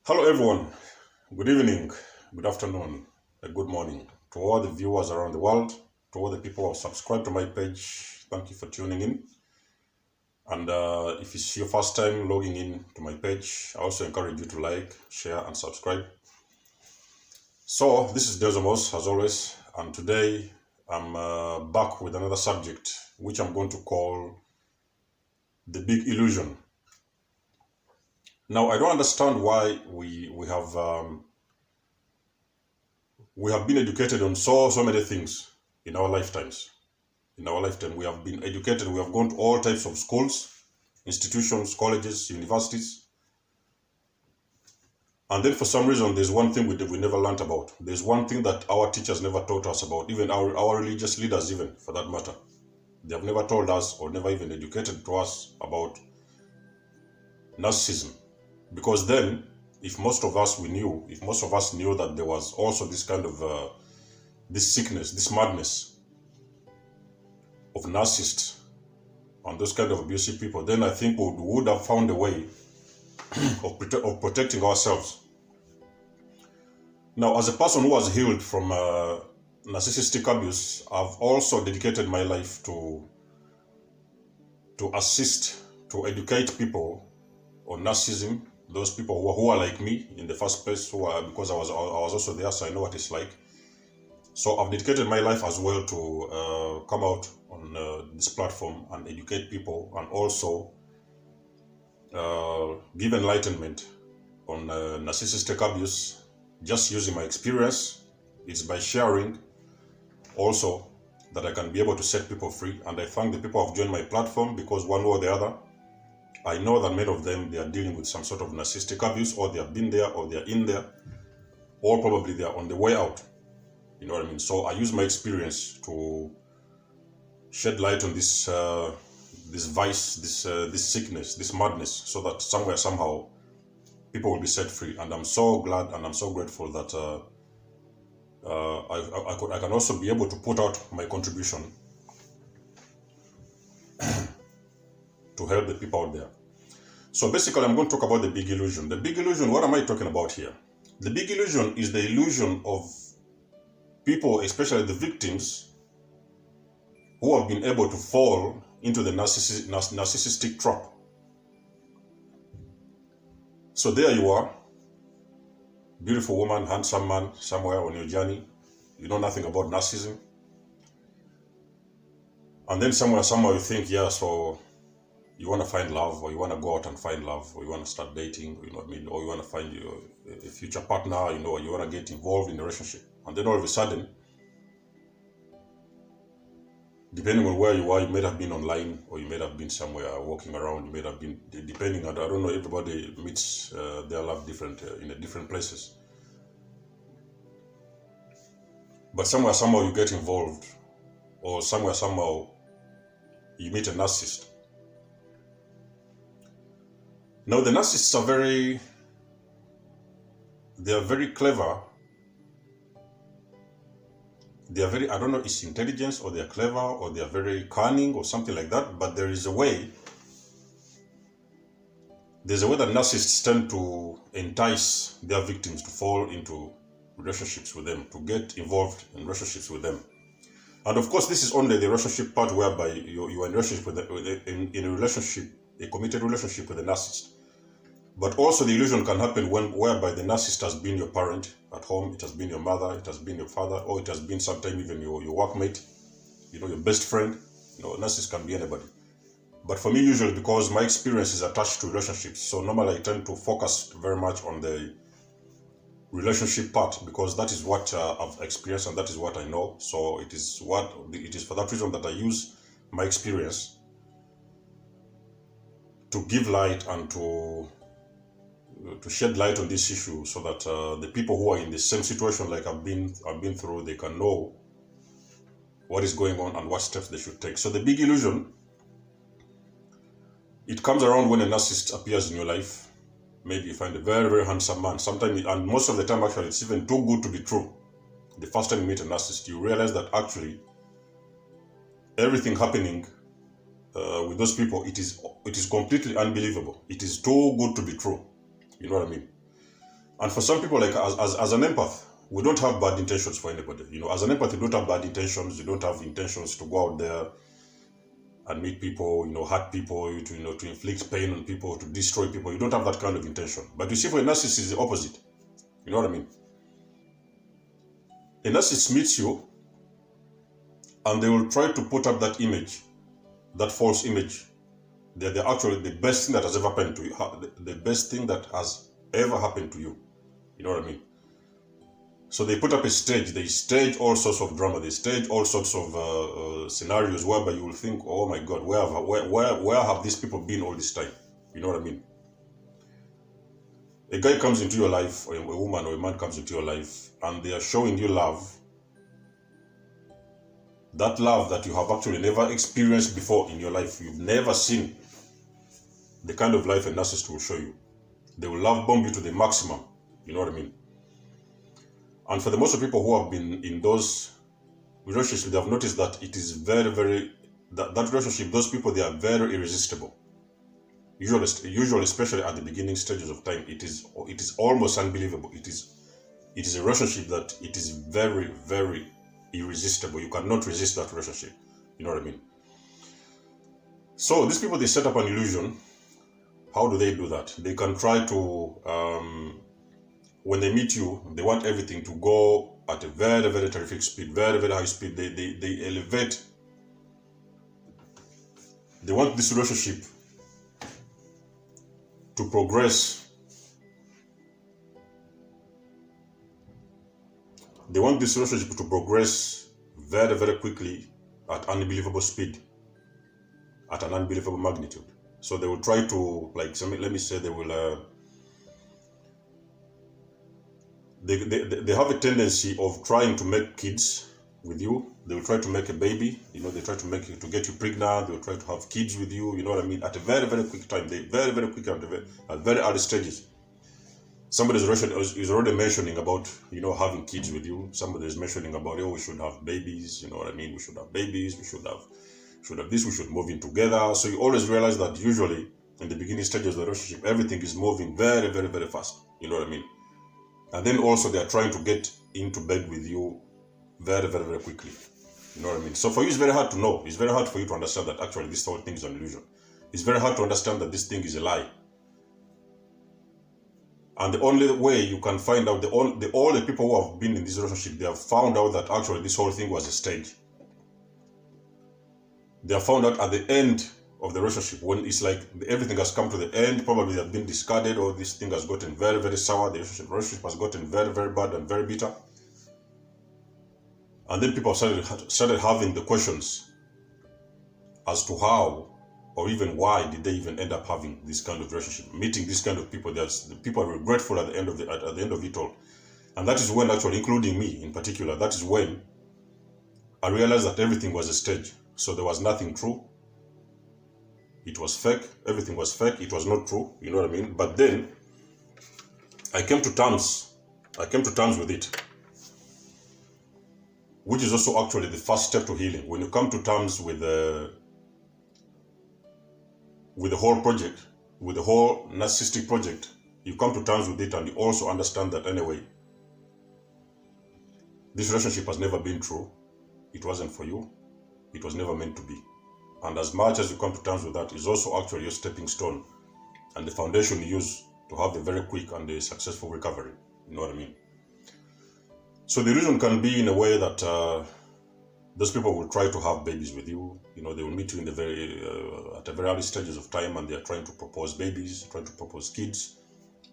Hello, everyone. Good evening, good afternoon, and good morning to all the viewers around the world, to all the people who have subscribed to my page. Thank you for tuning in. And if it's your first time logging in to my page, I also encourage you to like, share, and subscribe. So, this is Desomos, as always, and today I'm back with another subject, which I'm going to call the big illusion. Now, I don't understand why we have been educated on so many things in our lifetimes. In our lifetime, we have been educated. We have gone to all types of schools, institutions, colleges, universities, and then for some reason, there's one thing we never learned about. There's one thing that our teachers never taught us about. Even our religious leaders, even for that matter, they have never told us or never even educated to us about narcissism. Because then, if most of us knew that there was also this kind of this sickness, this madness of narcissists and those kind of abusive people, then I think we would have found a way of protecting ourselves. Now, as a person who was healed from narcissistic abuse, I've also dedicated my life to assist, to educate people on narcissism. Those people who are like me in the first place, because I was also there, so I know what it's like. So I've dedicated my life as well to come out on this platform and educate people, and also give enlightenment on narcissistic abuse, just using my experience. It's by sharing also that I can be able to set people free. And I thank the people who have joined my platform, because one way or the other, I know that many of them, they are dealing with some sort of narcissistic abuse, or they have been there, or they are in there, or probably they are on the way out. You know what I mean? So I use my experience to shed light on this this vice, this sickness, this madness, so that somewhere, somehow, people will be set free. And I'm so glad and I'm so grateful that I can also be able to put out my contribution to help the people out there. So basically, I'm going to talk about the big illusion. The big illusion, what am I talking about here? The big illusion is the illusion of people, especially the victims, who have been able to fall into the narcissistic trap. So there you are, beautiful woman, handsome man, somewhere on your journey. You know nothing about narcissism. And then somehow you think, yeah, so you want to find love, or you want to go out and find love, or you want to start dating, you know what I mean, or you want to find a future partner, you know, or you want to get involved in a relationship. And then all of a sudden, depending on where you are, you may have been online, or you may have been somewhere walking around, you may have been, depending on, I don't know, everybody meets their love different in different places. But somehow you get involved, or somehow you meet a narcissist. Now, the narcissists are very clever. They are very, I don't know, it's intelligence, or they are clever, or they are very cunning, or something like that. But there's a way that narcissists tend to entice their victims to fall into relationships with them, to get involved in relationships with them. And of course, this is only the relationship part, whereby you are in a relationship in a relationship, a committed relationship with a narcissist. But also the illusion can happen whereby the narcissist has been your parent at home, it has been your mother, it has been your father, or it has been sometimes even your workmate, you know, your best friend. You know, a narcissist can be anybody. But for me, usually, because my experience is attached to relationships, so normally I tend to focus very much on the relationship part, because that is what I've experienced and that is what I know. So it is for that reason that I use my experience to give light and to shed light on this issue, so that the people who are in the same situation like I've been through, they can know what is going on and what steps they should take. So the big illusion, it comes around when a narcissist appears in your life. Maybe you find a very, very handsome man. Sometimes, and most of the time, actually, it's even too good to be true. The first time you meet a narcissist, you realize that actually everything happening with those people, it is completely unbelievable. It is too good to be true. You know what I mean? And for some people, like as an empath, we don't have bad intentions for anybody. As an empath, you don't have bad intentions. You don't have intentions to go out there and meet people, hurt people, to inflict pain on people, to destroy people. You don't have that kind of intention. But you see, for a narcissist, it's the opposite. You know what I mean? A narcissist meets you, and they will try to put up that image, that false image. They're actually the best thing that has ever happened to you. The best thing that has ever happened to you. You know what I mean? So they put up a stage. They stage all sorts of drama. They stage all sorts of scenarios whereby you will think, "Oh my God, where have these people been all this time?" You know what I mean? A guy comes into your life, or a woman or a man comes into your life, and they are showing you love. That love that you have actually never experienced before in your life. You've never seen the kind of life a narcissist will show you. They will love bomb you to the maximum. You know what I mean? And for the most of people who have been in those relationships, they have noticed that it is very, very, that relationship, those people, they are very irresistible. Usually, especially at the beginning stages of time, it is almost unbelievable. It is a relationship that it is very, very irresistible. You cannot resist that relationship. You know what I mean? So these people, they set up an illusion. How do they do that? They can try to, when they meet you, they want everything to go at a very, very terrific speed, very, very high speed. They elevate. They want this relationship to progress. They want this relationship to progress very, very quickly at unbelievable speed, at an unbelievable magnitude. So they will try to, like, let me say, they will, they have a tendency of trying to make kids with you. They will try to make a baby, they try to get you pregnant. They will try to have kids with you, you know what I mean, at a very, very quick time. They very, very quick at very early stages. Somebody is already mentioning about, having kids with you. Somebody is mentioning about, we should have babies, you know what I mean? We should have babies, we should have this, we should move in together. So you always realize that usually in the beginning stages of the relationship, everything is moving very, very, very fast. You know what I mean? And then also they are trying to get into bed with you very, very, very quickly. You know what I mean? So for you, it's very hard to know. It's very hard for you to understand that actually this whole thing is an illusion. It's very hard to understand that this thing is a lie. And the only way you can find out, all the people who have been in this relationship, they have found out that actually this whole thing was a stage. They have found out at the end of the relationship, when it's like everything has come to the end, probably they have been discarded, or this thing has gotten very, very sour, the relationship has gotten very, very bad and very bitter. And then people started having the questions as to how or even why did they even end up having this kind of relationship, meeting this kind of people. The people are regretful at the end of it all. And that is when, actually, including me in particular, that is when I realized that everything was a stage. So there was nothing true. It was fake. Everything was fake. It was not true. You know what I mean? But then I came to terms with it, which is also actually the first step to healing. When you come to terms with the whole project, with the whole narcissistic project, you come to terms with it, and you also understand that anyway, this relationship has never been true. It wasn't for you. It was never meant to be. And as much as you come to terms with that, is also actually your stepping stone and the foundation you use to have a very quick and a successful recovery. You know what I mean? So the illusion can be in a way that those people will try to have babies with you. They will meet you in the at the very early stages of time, and they are trying to propose babies, trying to propose kids.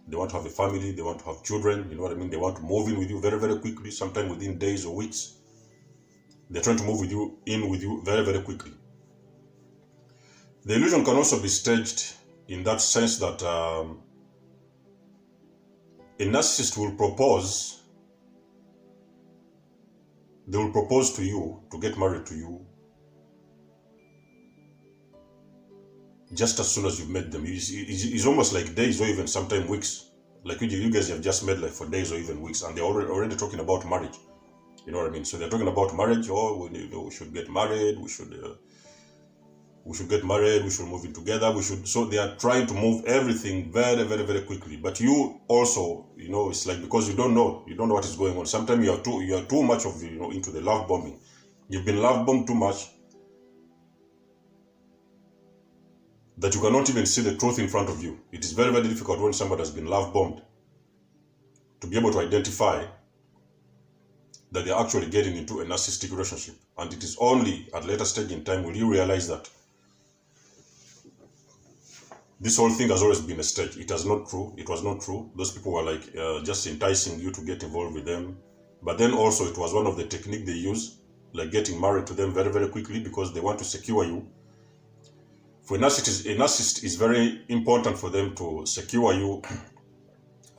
They want to have a family. They want to have children. You know what I mean? They want to move in with you very, very quickly, sometime within days or weeks. They're trying to move in with you very, very quickly. The illusion can also be staged in that sense that a narcissist will propose. They will propose to you to get married to you just as soon as you've met them. It's almost like days or even sometimes weeks. Like you guys have just met like for days or even weeks, and they're already talking about marriage. You know what I mean? So they're talking about marriage. We should get married. We should we should get married, we should move in together, so they are trying to move everything very, very, very quickly. But you also, it's like, because you don't know what is going on. Sometimes you are too much of, into the love bombing. You've been love bombed too much that you cannot even see the truth in front of you. It is very, very difficult when somebody has been love bombed to be able to identify that they're actually getting into a narcissistic relationship. And it is only at a later stage in time will you realize that this whole thing has always been a stage. It was not true. Those people were like just enticing you to get involved with them. But then also it was one of the techniques they use, like getting married to them very, very quickly, because they want to secure you. For a narcissist is very important for them to secure you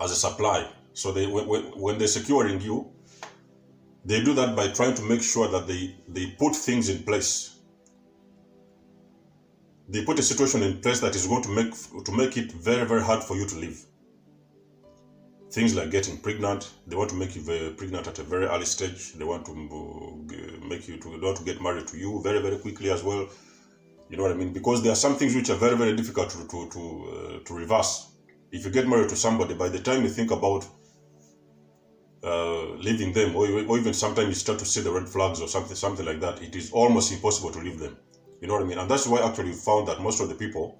as a supply. So when they're securing you, they do that by trying to make sure that they put things in place. They put a situation in place that is going to make it very, very hard for you to live. Things like getting pregnant. They want to make you very pregnant at a very early stage. They want to make you to get married to you very, very quickly as well. You know what I mean? Because there are some things which are very, very difficult to reverse. If you get married to somebody, by the time you think about leaving them, or even sometimes you start to see the red flags or something like that, it is almost impossible to leave them. You know what I mean? And that's why actually we found that most of the people,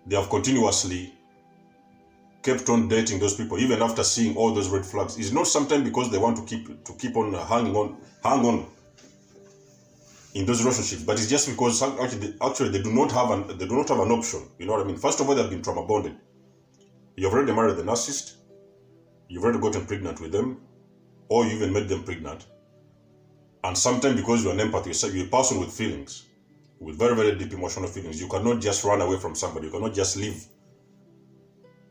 they have continuously kept on dating those people even after seeing all those red flags. It's not sometimes because they want to keep on hang on in those relationships, but it's just because actually they do not have an option. You know what I mean? First of all, they've been trauma bonded. You've already married the narcissist. You've already gotten pregnant with them, or you even made them pregnant. And sometimes because you're an empath, you're a person with feelings, with very, very deep emotional feelings. You cannot just run away from somebody. You cannot just leave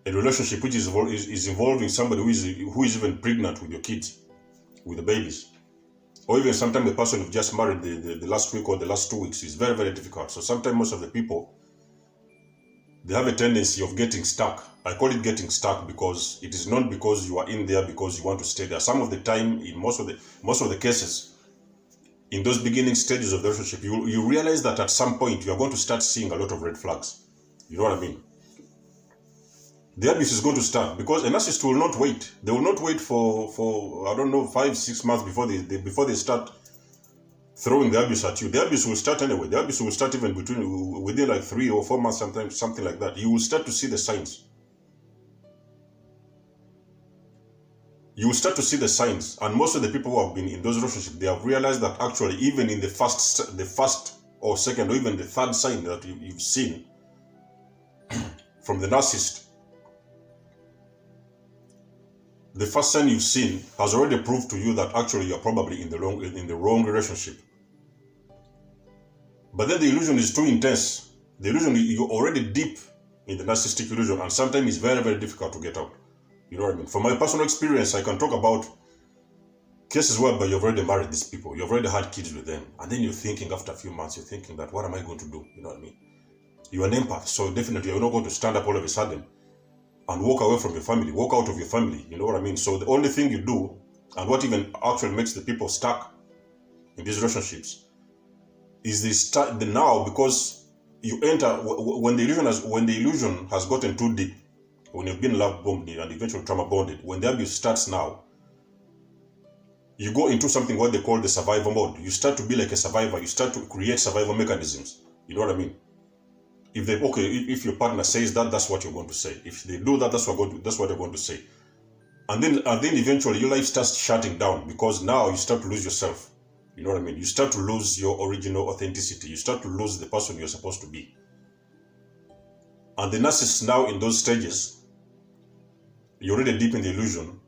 a relationship which is involving somebody who is even pregnant with your kids, with the babies. Or even sometimes the person who just married the last week or the last 2 weeks is very, very difficult. So sometimes most of the people, they have a tendency of getting stuck. I call it getting stuck because it is not because you are in there because you want to stay there. Some of the time, in most of the cases, in those beginning stages of the relationship, you realize that at some point you are going to start seeing a lot of red flags. You know what I mean? The abuse is going to start because a narcissist will not wait. They will not wait for 5-6 months before they start throwing the abuse at you. The abuse will start anyway. The abuse will start even within like 3 or 4 months, sometimes something like that. You will start to see the signs. You will start to see the signs, and most of the people who have been in those relationships, they have realized that actually, even in the first or second or even the third sign that you've seen from the narcissist, the first sign you've seen has already proved to you that actually you're probably in the wrong relationship. But then the illusion is too intense. The illusion, you're already deep in the narcissistic illusion, and sometimes it's very, very difficult to get out. You know what I mean? From my personal experience, I can talk about cases whereby you've already married these people, you've already had kids with them, and then you're thinking after a few months, you're thinking that, what am I going to do? You know what I mean? You're an empath, so definitely you're not going to stand up all of a sudden and walk away from your family, walk out of your family. You know what I mean? So the only thing you do, and what even actually makes the people stuck in these relationships, is they start now, because you enter when the illusion has gotten too deep, when you've been love bombed and eventually trauma bonded, when the abuse starts now, you go into something what they call the survival mode. You start to be like a survivor. You start to create survival mechanisms. You know what I mean? If your partner says that, that's what you're going to say. If they do that, that's what they're going to say. And then eventually your life starts shutting down, because now you start to lose yourself. You know what I mean? You start to lose your original authenticity. You start to lose the person you're supposed to be. And the narcissist now in those stages, you're already deep in the illusion.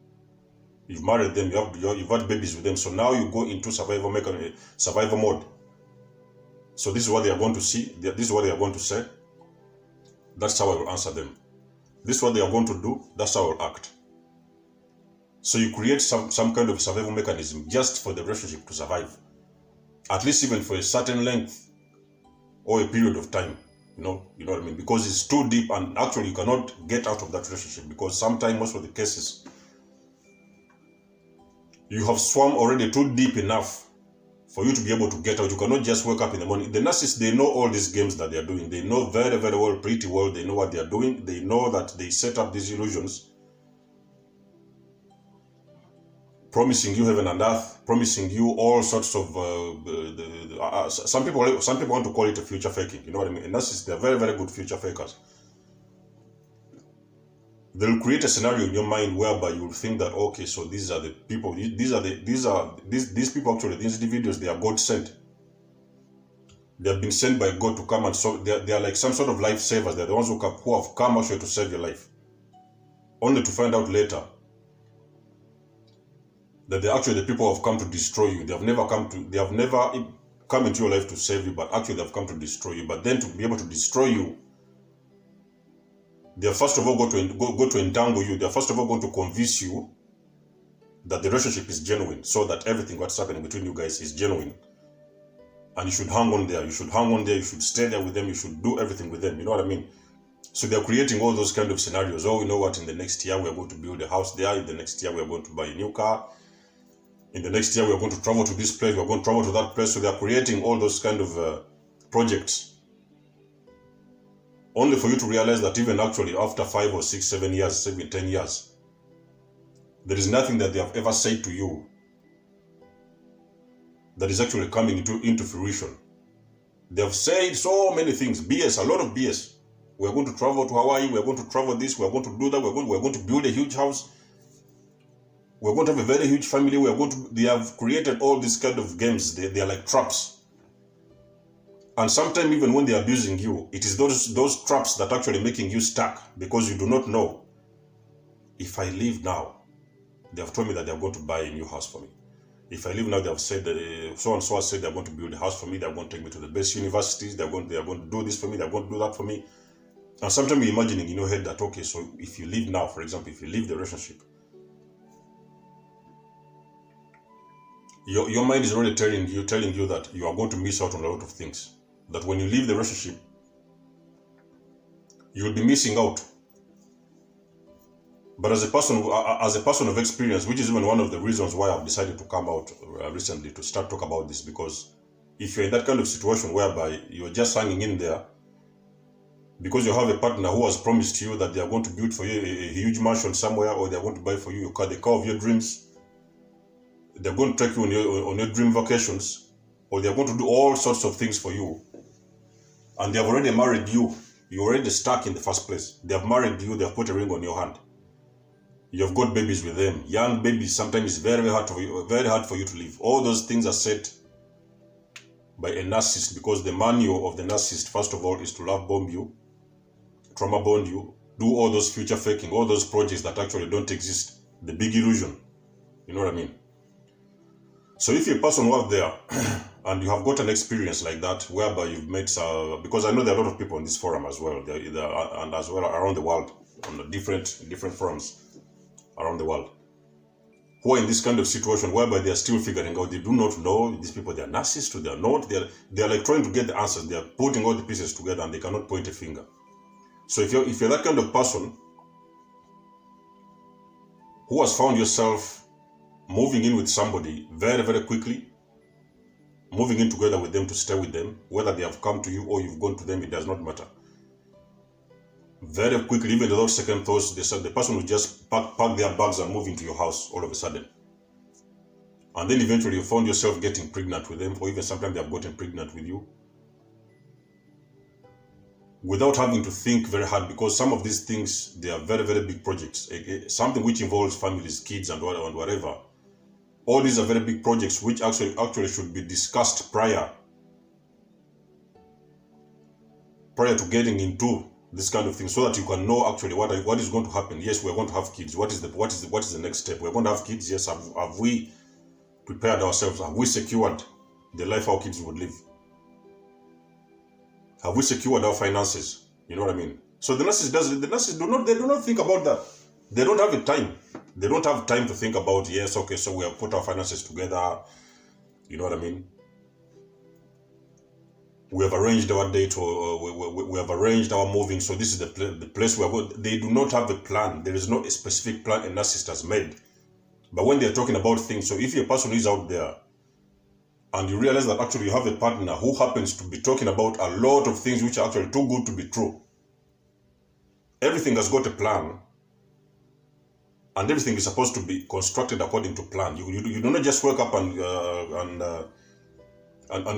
You've married them, you've had babies with them. So now you go into survival mode. So this is what they are going to see. This is what they are going to say. That's how I will answer them. This is what they are going to do. That's how I will act. So you create some kind of survival mechanism just for the relationship to survive. At least even for a certain length or a period of time. You know what I mean? Because it's too deep, and actually you cannot get out of that relationship, because sometimes, most of the cases, you have swum already too deep enough for you to be able to get out. You cannot just wake up in the morning. The narcissists, they know all these games that they are doing. They know very, very well, pretty well. They know what they are doing. They know that they set up these illusions, promising you heaven and earth, promising you all sorts of some people want to call it a future faking. You know what I mean? And narcissists, they're very, very good future fakers. They'll create a scenario in your mind whereby you'll think that, okay, so these are the people, these people actually, these individuals, they are God sent. They have been sent by God to come and so they are like some sort of lifesavers. They're the ones who have come actually to save your life. Only to find out later that they're actually the people who have come to destroy you. They have never come into your life to save you, but actually they've come to destroy you. But then to be able to destroy you, they are first of all go to entangle you. They are first of all going to convince you that the relationship is genuine, so that everything what's happening between you guys is genuine. And you should hang on there. You should hang on there. You should stay there with them. You should do everything with them. You know what I mean? So they're creating all those kind of scenarios. Oh, you know what? In the next year, we're going to build a house there. In the next year, we're going to buy a new car. In the next year, we're going to travel to this place. We're going to travel to that place. So they're creating all those kind of projects. Only for you to realize that even actually after 5 or 6, 7 years, 10 years, there is nothing that they have ever said to you that is actually coming into fruition. They have said so many things, BS, a lot of BS. We're going to travel to Hawaii, we're going to travel this, we're going to do that, we're going to build a huge house, we're going to have a very huge family, they have created all these kind of games, they are like traps. And sometimes even when they are abusing you, it is those traps that are actually making you stuck, because you do not know, if I leave now, they have told me that they are going to buy a new house for me. If I leave now, they have said that so and so has said they are going to build a house for me, they are going to take me to the best universities, they are going to do this for me, they are going to do that for me. And sometimes you're imagining in your head that, okay, so if you leave now, for example, if you leave the relationship, your mind is already telling you that you are going to miss out on a lot of things. That when you leave the relationship, you will be missing out. But as a person of experience, which is even one of the reasons why I've decided to come out recently to start talk about this, because if you're in that kind of situation whereby you're just hanging in there because you have a partner who has promised you that they are going to build for you a huge mansion somewhere, or they're going to buy for you the car of your dreams, they're going to take you on your dream vacations, or they're going to do all sorts of things for you, and they have already married you, you're already stuck in the first place. They have married you, they have put a ring on your hand. You have got babies with them. Young babies, sometimes it's very hard for you to leave. All those things are set by a narcissist, because the manual of the narcissist, first of all, is to love bomb you, trauma bond you, do all those future faking, all those projects that actually don't exist. The big illusion. You know what I mean? So if you're a person who are there and you have got an experience like that, whereby you've met, because I know there are a lot of people on this forum as well, and as well around the world, on the different forums around the world, who are in this kind of situation whereby they are still figuring out, they do not know these people, they are narcissists or they are not, they are like trying to get the answers, they are putting all the pieces together and they cannot point a finger. So if you're that kind of person who has found yourself moving in with somebody very, very quickly, moving in together with them to stay with them, whether they have come to you or you've gone to them, it does not matter. Very quickly, even without second thoughts, the person will just pack their bags and move into your house all of a sudden. And then eventually you found yourself getting pregnant with them, or even sometimes they have gotten pregnant with you, without having to think very hard, because some of these things, they are very, very big projects. Something which involves families, kids, and whatever. All these are very big projects which actually should be discussed prior to getting into this kind of thing, so that you can know actually what is going to happen. Yes, we're going to have kids. What is the next step? We're going to have kids. Yes, have we prepared ourselves? Have we secured the life our kids would live? Have we secured our finances? You know what I mean? So the narcissists do not think about that. They don't have the time. They don't have time to think about, yes, okay, so we have put our finances together. You know what I mean? We have arranged our date, or we have arranged our moving, so this is the place we are going. They do not have a plan. There is no specific plan a narcissist has made. But when they're talking about things, so if you're a person who is out there and you realize that actually you have a partner who happens to be talking about a lot of things which are actually too good to be true. Everything has got a plan, and everything is supposed to be constructed according to plan. You do not just wake up and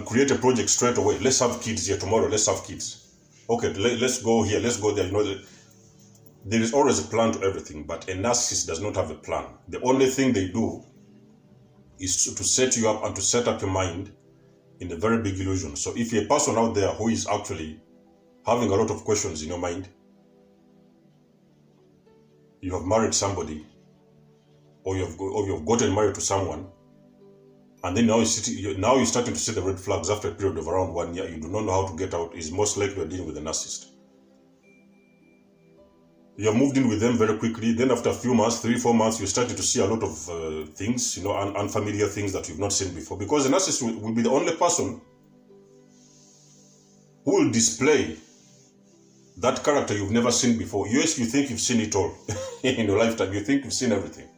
create a project straight away. Let's have kids here tomorrow. Let's have kids. Okay, let's go here. Let's go there. You know, there is always a plan to everything, but a narcissist does not have a plan. The only thing they do is to set you up and to set up your mind in a very big illusion. So if you're a person out there who is actually having a lot of questions in your mind, you have married somebody, or you've gotten married to someone, and then now you're starting to see the red flags after a period of around 1 year, you do not know how to get out, is most likely you're dealing with a narcissist. You have moved in with them very quickly, then after a few months, 3-4 months, you're starting to see a lot of things, you know, unfamiliar things that you've not seen before, because the narcissist will be the only person who will display that character you've never seen before. You think you've seen it all in your lifetime. You think you've seen everything.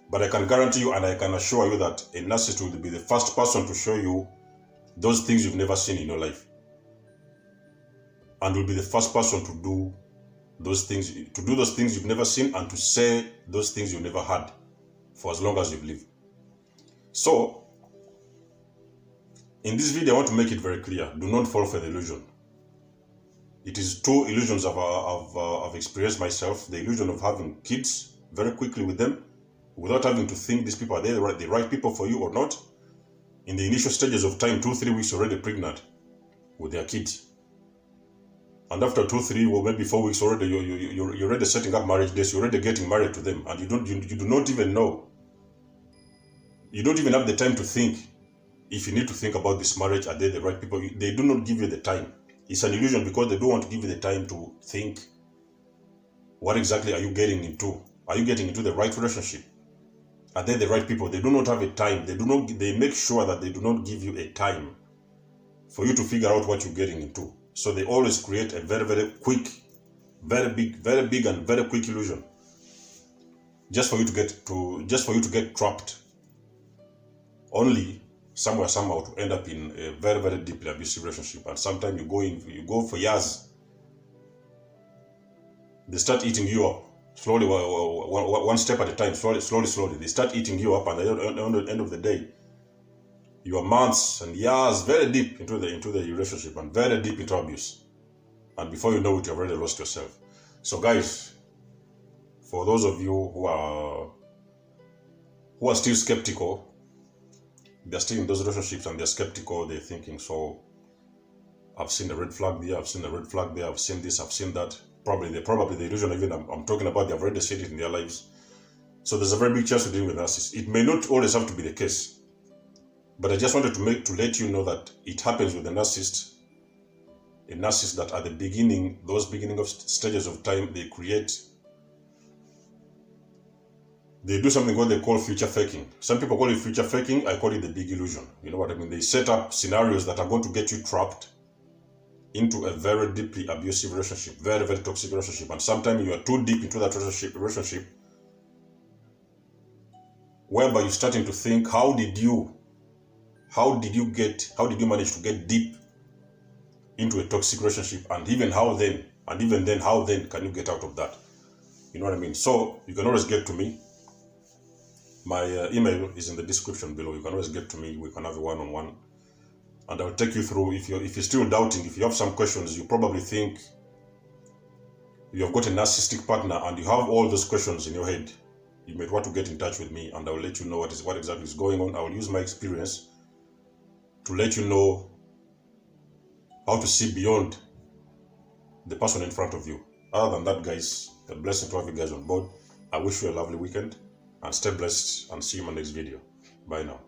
But I can guarantee you and I can assure you that a narcissist will be the first person to show you those things you've never seen in your life. And will be the first person to do those things you've never seen, and to say those things you've never heard for as long as you've lived. So, in this video, I want to make it very clear. Do not fall for the illusion. It is 2 illusions I've experienced myself. The illusion of having kids very quickly with them, without having to think these people, are they the right people for you or not? In the initial stages of time, 2-3 weeks already pregnant with their kids. And after 2-3 or maybe 4 weeks already, you're already setting up marriage dates, you're already getting married to them, and you do not even know. You don't even have the time to think. If you need to think about this marriage, are they the right people? They do not give you the time. It's an illusion because they don't want to give you the time to think. What exactly are you getting into? Are you getting into the right relationship? Are they the right people? They do not have a time. They make sure that they do not give you a time for you to figure out what you're getting into. So they always create a very, very quick, very big and very quick illusion. Just for you to get trapped. Only somewhere, somehow, to end up in a very, very deeply abusive relationship. And sometimes you go for years. They start eating you up slowly, one step at a time, slowly. They start eating you up, and at the end of the day, you are months and years very deep into the relationship and very deep into abuse. And before you know it, you've already lost yourself. So guys, for those of you who are still skeptical, they're still in those relationships and they're skeptical, they're thinking, so I've seen a red flag there, I've seen a red flag there, I've seen this, I've seen that. Probably the illusion even I'm talking about, they've already seen it in their lives. So there's a very big chance you're dealing with narcissists. It may not always have to be the case. But I just wanted to let you know that it happens with a narcissist that at the beginning, those beginning of stages of time, they do something what they call future faking. Some people call it future faking, I call it the big illusion. You know what I mean? They set up scenarios that are going to get you trapped into a very deeply abusive relationship, very, very toxic relationship. And sometimes you are too deep into that relationship, whereby you're starting to think, how did you manage to get deep into a toxic relationship, and even then how can you get out of that? You know what I mean? So you can always get to me. My email is in the description below. You can always get to me. We can have a one-on-one, and I'll take you through. If you're still doubting, if you have some questions, you probably think you have got a narcissistic partner and you have all those questions in your head, you may want to get in touch with me, and I will let you know what exactly is going on. I will use my experience to let you know how to see beyond the person in front of you. Other than that, guys, a blessing to have you guys on board. I wish you a lovely weekend, and stay blessed, and see you in my next video. Bye now.